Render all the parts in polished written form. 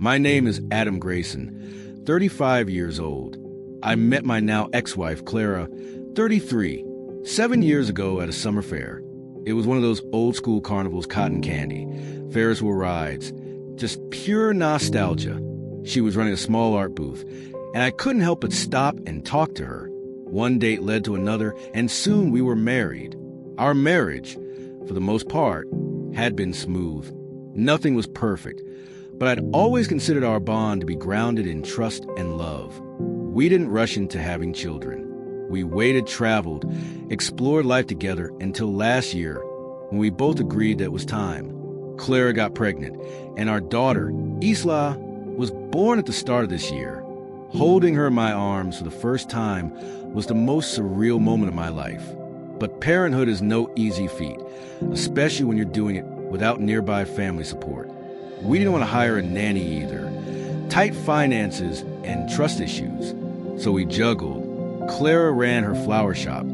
My name is Adam Grayson, 35 years old. I met my now ex-wife, Clara, 33, 7 years ago at a summer fair. It was one of those old-school carnivals, cotton candy, Ferris wheel rides, just pure nostalgia. She was running a small art booth, and I couldn't help but stop and talk to her. One date led to another, and soon we were married. Our marriage, for the most part, had been smooth. Nothing was perfect, but I'd always considered our bond to be grounded in trust and love. We didn't rush into having children. We waited, traveled, explored life together until last year, when we both agreed that it was time. Clara got pregnant, and our daughter, Isla, was born at the start of this year. Holding her in my arms for the first time was the most surreal moment of my life. But parenthood is no easy feat, especially when you're doing it without nearby family support. We didn't want to hire a nanny either. Tight finances and trust issues. So we juggled. Clara ran her flower shop,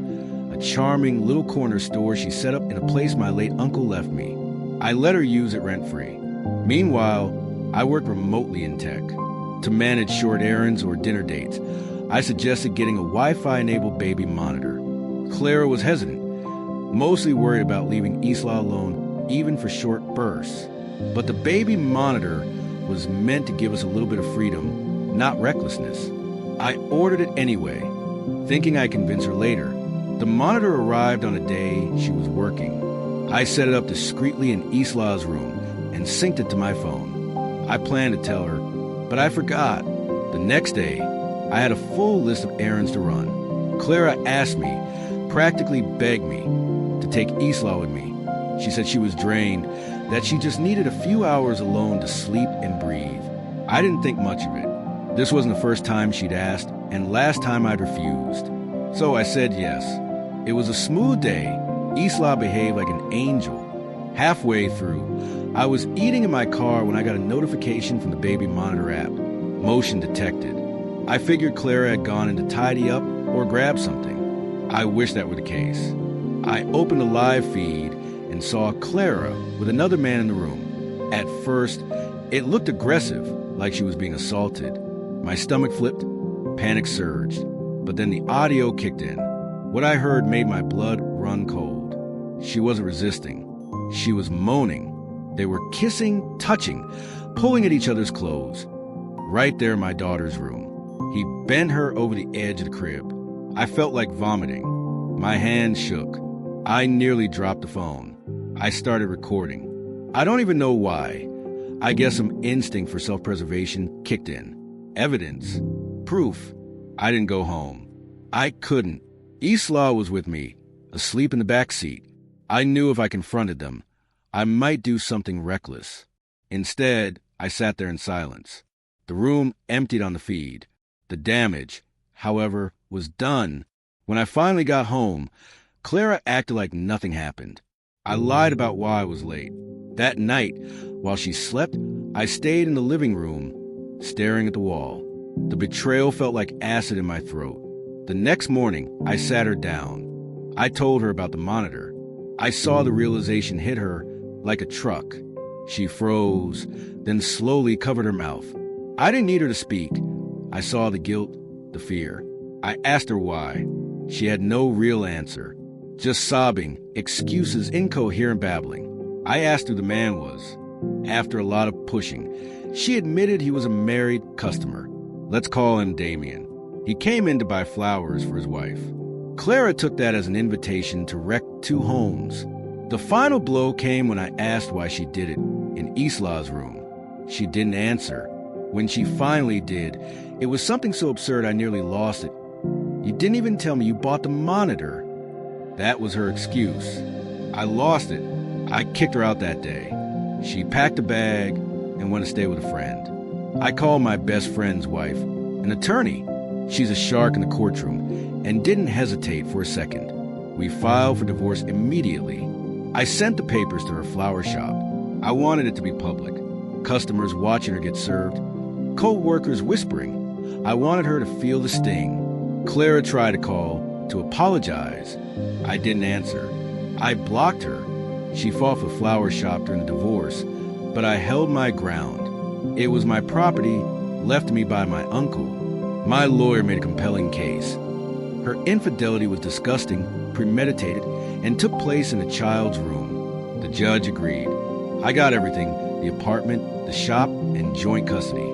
a charming little corner store she set up in a place my late uncle left me. I let her use it rent-free. Meanwhile, I worked remotely in tech. To manage short errands or dinner dates, I suggested getting a Wi-Fi-enabled baby monitor. Clara was hesitant, mostly worried about leaving Isla alone, even for short bursts. But the baby monitor was meant to give us a little bit of freedom, not recklessness. I ordered it anyway, thinking I'd convince her later. The monitor arrived on a day she was working. I set it up discreetly in Isla's room and synced it to my phone. I planned to tell her, but I forgot. The next day, I had a full list of errands to run. Clara asked me, practically begged me, to take Isla with me. She said she was drained, that she just needed a few hours alone to sleep and breathe. I didn't think much of it. This wasn't the first time she'd asked, and last time I'd refused. So I said yes. It was a smooth day. Isla behaved like an angel. Halfway through, I was eating in my car when I got a notification from the baby monitor app. Motion detected. I figured Clara had gone in to tidy up or grab something. I wish that were the case. I opened the live feed and saw Clara with another man in the room. At first, it looked aggressive, like she was being assaulted. My stomach flipped, panic surged, but then the audio kicked in. What I heard made my blood run cold. She wasn't resisting. She was moaning. They were kissing, touching, pulling at each other's clothes. Right there in my daughter's room. He bent her over the edge of the crib. I felt like vomiting. My hands shook. I nearly dropped the phone. I started recording. I don't even know why. I guess some instinct for self-preservation kicked in. Evidence. Proof. I didn't go home. I couldn't. Isla was with me, asleep in the back seat. I knew if I confronted them, I might do something reckless. Instead, I sat there in silence. The room emptied on the feed. The damage, however, was done. When I finally got home, Clara acted like nothing happened. I lied about why I was late. That night, while she slept, I stayed in the living room, staring at the wall. The betrayal felt like acid in my throat. The next morning, I sat her down. I told her about the monitor. I saw the realization hit her like a truck. She froze, then slowly covered her mouth. I didn't need her to speak. I saw the guilt, the fear. I asked her why. She had no real answer. Just sobbing, excuses, incoherent babbling. I asked who the man was. After a lot of pushing, she admitted he was a married customer. Let's call him Damien. He came in to buy flowers for his wife. Clara took that as an invitation to wreck 2 homes. The final blow came when I asked why she did it in Isla's room. She didn't answer. When she finally did, it was something so absurd I nearly lost it. You didn't even tell me you bought the monitor. That was her excuse. I lost it. I kicked her out that day. She packed a bag and went to stay with a friend. I called my best friend's wife, an attorney. She's a shark in the courtroom, and didn't hesitate for a second. We filed for divorce immediately. I sent the papers to her flower shop. I wanted it to be public. Customers watching her get served. Co-workers whispering. I wanted her to feel the sting. Clara tried to call to apologize. I didn't answer. I blocked her. She fought for the flower shop during the divorce, but I held my ground. It was my property left to me by my uncle. My lawyer made a compelling case. Her infidelity was disgusting, premeditated, and took place in a child's room. The judge agreed. I got everything, the apartment, the shop, and joint custody.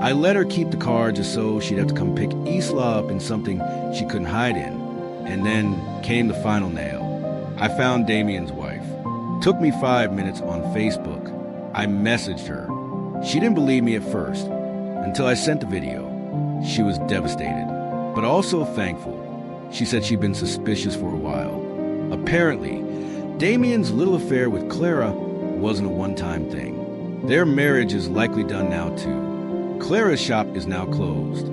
I let her keep the car just so she'd have to come pick Isla up in something she couldn't hide in. And then came the final nail. I found Damien's wife. Took me 5 minutes on Facebook. I messaged her. She didn't believe me at first, until I sent the video. She was devastated, but also thankful. She said she'd been suspicious for a while. Apparently, Damien's little affair with Clara wasn't a one-time thing. Their marriage is likely done now too. Clara's shop is now closed.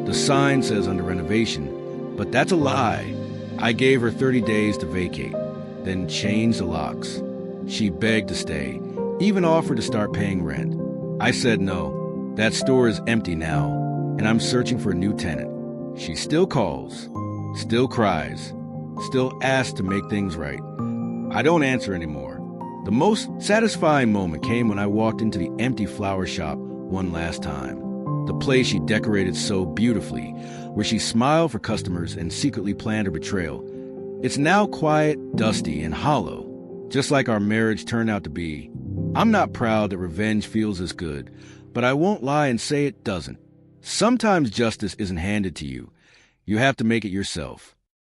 The sign says under renovation, but that's a lie. I gave her 30 days to vacate, then change the locks. She begged to stay, even offered to start paying rent. I said no. That store is empty now, and I'm searching for a new tenant. She still calls, still cries, still asks to make things right. I don't answer anymore. The most satisfying moment came when I walked into the empty flower shop one last time. The place she decorated so beautifully, where she smiled for customers and secretly planned her betrayal. It's now quiet, dusty, and hollow, just like our marriage turned out to be. I'm not proud that revenge feels as good, but I won't lie and say it doesn't. Sometimes justice isn't handed to you. You have to make it yourself.